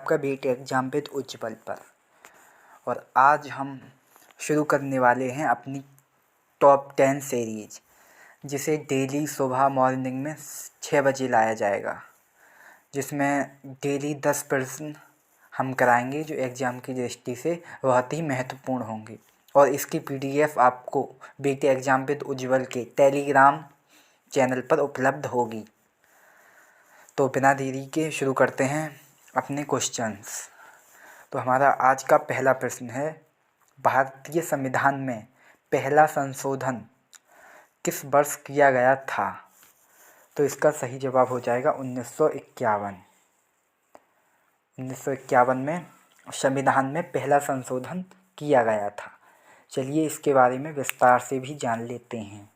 आपका beat exam with उज्ज्वल पर। और आज हम शुरू करने वाले हैं अपनी टॉप 10 सीरीज, जिसे डेली सुबह मॉर्निंग में 6 बजे लाया जाएगा, जिसमें डेली 10 प्रश्न हम कराएंगे जो एग्ज़ाम की दृष्टि से बहुत ही महत्वपूर्ण होंगे। और इसकी PDF आपको बीट एग्जाम विद उज्ज्वल के टेलीग्राम चैनल पर उपलब्ध होगी। तो बिना देरी के शुरू करते हैं अपने क्वेश्चंस। तो हमारा आज का पहला प्रश्न है, भारतीय संविधान में पहला संशोधन किस वर्ष किया गया था? तो इसका सही जवाब हो जाएगा 1951। 1951 में संविधान में पहला संशोधन किया गया था। चलिए इसके बारे में विस्तार से भी जान लेते हैं।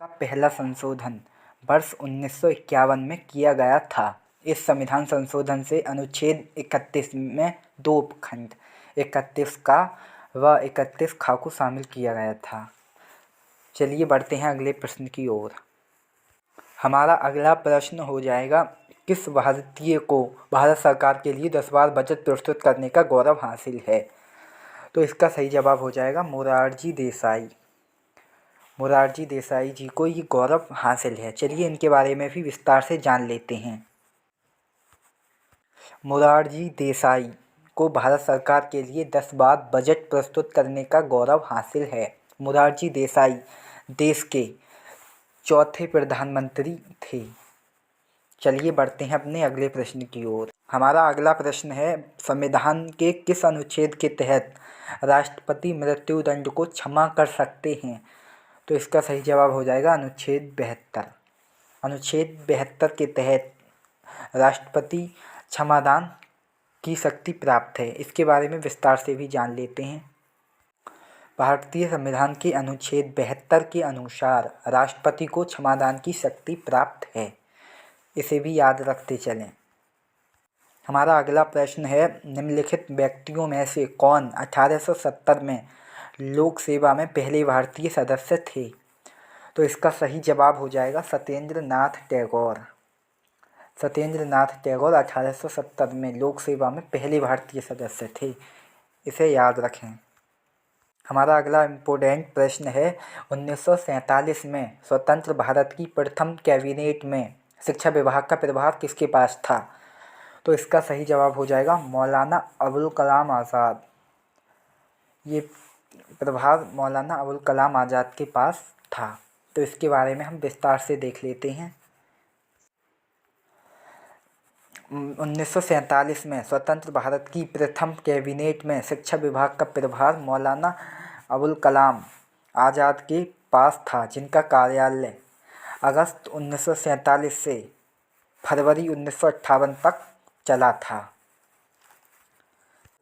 का पहला संशोधन वर्ष 1951 में किया गया था। इस संविधान संशोधन से अनुच्छेद 31 में 2 उपखंड 31 का व 31 खा को शामिल किया गया था। चलिए बढ़ते हैं अगले प्रश्न की ओर। हमारा अगला प्रश्न हो जाएगा, किस भारतीय को भारत सरकार के लिए 10 बार बजट प्रस्तुत करने का गौरव हासिल है? तो इसका सही जवाब हो जाएगा मोरारजी देसाई। मोरारजी देसाई जी को ये गौरव हासिल है। चलिए इनके बारे में भी विस्तार से जान लेते हैं। मोरारजी देसाई को भारत सरकार के लिए 10 बार बजट प्रस्तुत करने का गौरव हासिल है। मोरारजी देसाई देश के चौथे प्रधानमंत्री थे। चलिए बढ़ते हैं अपने अगले प्रश्न की ओर। हमारा अगला प्रश्न है, संविधान के किस अनुच्छेद के तहत राष्ट्रपति मृत्युदंड को क्षमा कर सकते हैं? तो इसका सही जवाब हो जाएगा अनुच्छेद 72। अनुच्छेद 72 के तहत राष्ट्रपति क्षमादान की शक्ति प्राप्त है। इसके बारे में विस्तार से भी जान लेते हैं। भारतीय संविधान के अनुच्छेद 72 के अनुसार राष्ट्रपति को क्षमादान की शक्ति प्राप्त है। इसे भी याद रखते चलें। हमारा अगला प्रश्न है, निम्नलिखित व्यक्तियों में से कौन 1870 में लोक सेवा में पहले भारतीय सदस्य थे? तो इसका सही जवाब हो जाएगा सत्येंद्र नाथ टैगोर। सत्येंद्र नाथ टैगोर 1870 में लोक सेवा में पहले भारतीय सदस्य थे। इसे याद रखें। हमारा अगला इम्पोर्टेंट प्रश्न है, 1947 में स्वतंत्र भारत की प्रथम कैबिनेट में शिक्षा विभाग का प्रभार किसके पास था? तो इसका सही जवाब हो जाएगा मौलाना अबुल कलाम आज़ाद। ये प्रभार मौलाना अबुल कलाम आज़ाद के पास था। तो इसके बारे में हम विस्तार से देख लेते हैं। 1947 में स्वतंत्र भारत की प्रथम कैबिनेट में शिक्षा विभाग का प्रभार मौलाना अबुल कलाम आज़ाद के पास था, जिनका कार्यालय अगस्त 1947 से फरवरी 1958 तक चला था।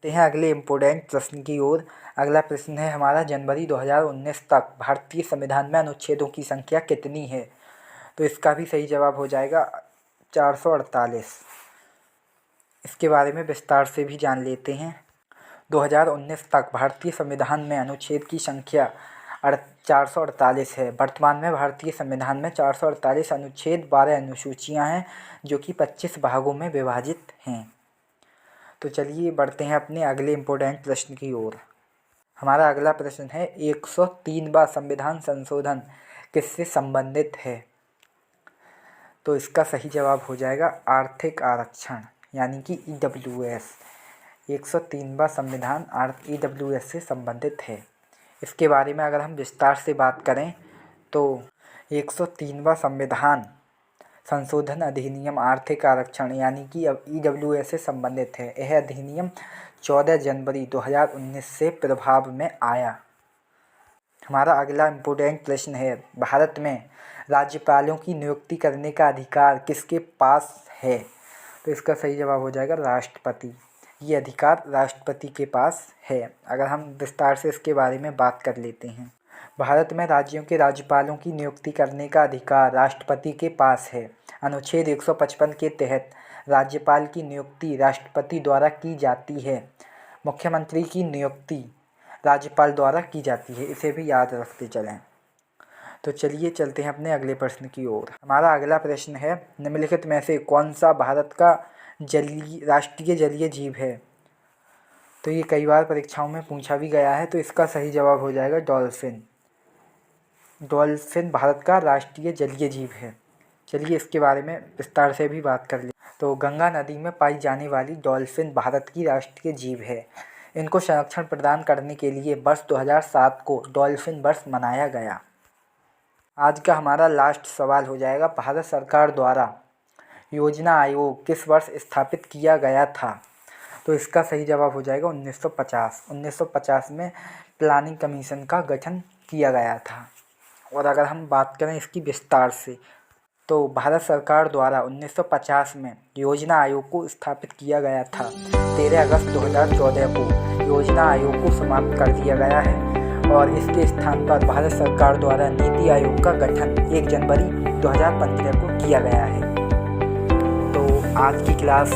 हैं अगले इम्पोर्टेंट प्रश्न की ओर। अगला प्रश्न है हमारा, जनवरी 2019 तक भारतीय संविधान में अनुच्छेदों की संख्या कितनी है? तो इसका भी सही जवाब हो जाएगा 448। इसके बारे में विस्तार से भी जान लेते हैं। 2019 तक भारतीय संविधान में अनुच्छेद की संख्या 448 है। वर्तमान में भारतीय संविधान में 448 अनुच्छेद, 12 अनुसूचियाँ हैं जो कि 25 भागों में विभाजित हैं। तो चलिए बढ़ते हैं अपने अगले इम्पोर्टेंट प्रश्न की ओर। हमारा अगला प्रश्न है, 103वां संविधान संशोधन किससे संबंधित है? तो इसका सही जवाब हो जाएगा आर्थिक आरक्षण, यानी कि EWS। 103वां संविधान EWS से संबंधित है। इसके बारे में अगर हम विस्तार से बात करें तो 103वां संविधान संशोधन अधिनियम आर्थिक आरक्षण यानी कि EWS से संबंधित है। यह अधिनियम 14 जनवरी 2019 से प्रभाव में आया। हमारा अगला इम्पोर्टेंट प्रश्न है, भारत में राज्यपालों की नियुक्ति करने का अधिकार किसके पास है? तो इसका सही जवाब हो जाएगा राष्ट्रपति। ये अधिकार राष्ट्रपति के पास है। अगर हम विस्तार से इसके बारे में बात कर लेते हैं, भारत में राज्यों के राज्यपालों की नियुक्ति करने का अधिकार राष्ट्रपति के पास है। अनुच्छेद 155 के तहत राज्यपाल की नियुक्ति राष्ट्रपति द्वारा की जाती है। मुख्यमंत्री की नियुक्ति राज्यपाल द्वारा की जाती है। इसे भी याद रखते चलें। तो चलिए चलते हैं अपने अगले प्रश्न की ओर। हमारा अगला प्रश्न है, निम्नलिखित में से कौन सा भारत का राष्ट्रीय जलीय जीव है? तो ये कई बार परीक्षाओं में पूछा भी गया है, तो इसका सही जवाब हो जाएगा डॉल्फिन। डॉल्फिन भारत का राष्ट्रीय जलीय जीव है। चलिए इसके बारे में विस्तार से भी बात कर लें। तो गंगा नदी में पाई जाने वाली डॉल्फिन भारत की राष्ट्रीय जीव है। इनको संरक्षण प्रदान करने के लिए वर्ष 2007 को डॉल्फिन वर्ष मनाया गया। आज का हमारा लास्ट सवाल हो जाएगा, भारत सरकार द्वारा योजना आयोग किस वर्ष स्थापित किया गया था? तो इसका सही जवाब हो जाएगा 1950। 1950 में प्लानिंग कमीशन का गठन किया गया था। और अगर हम बात करें इसकी विस्तार से, तो भारत सरकार द्वारा 1950 में योजना आयोग को स्थापित किया गया था। 13 अगस्त 2014 को योजना आयोग को समाप्त कर दिया गया है और इसके स्थान पर भारत सरकार द्वारा नीति आयोग का गठन 1 जनवरी 2015 को किया गया है। तो आज की क्लास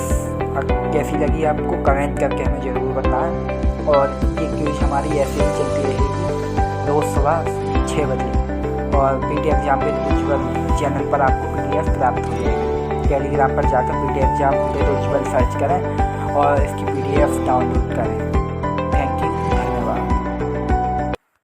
कैसी लगी आपको कमेंट करके हमें ज़रूर बताएं। और ये क्विज हमारी ऐसे ही चलती रहेगी रोज़ सुबह 6 बजे। और पीटी एग्जाम पे रोजबल चैनल पर आपको PDF प्राप्त हो जाएगी। टेलीग्राम पर जाकर पीटी एग्जाम पे रोजबल सर्च करें और इसकी PDF डाउनलोड करें।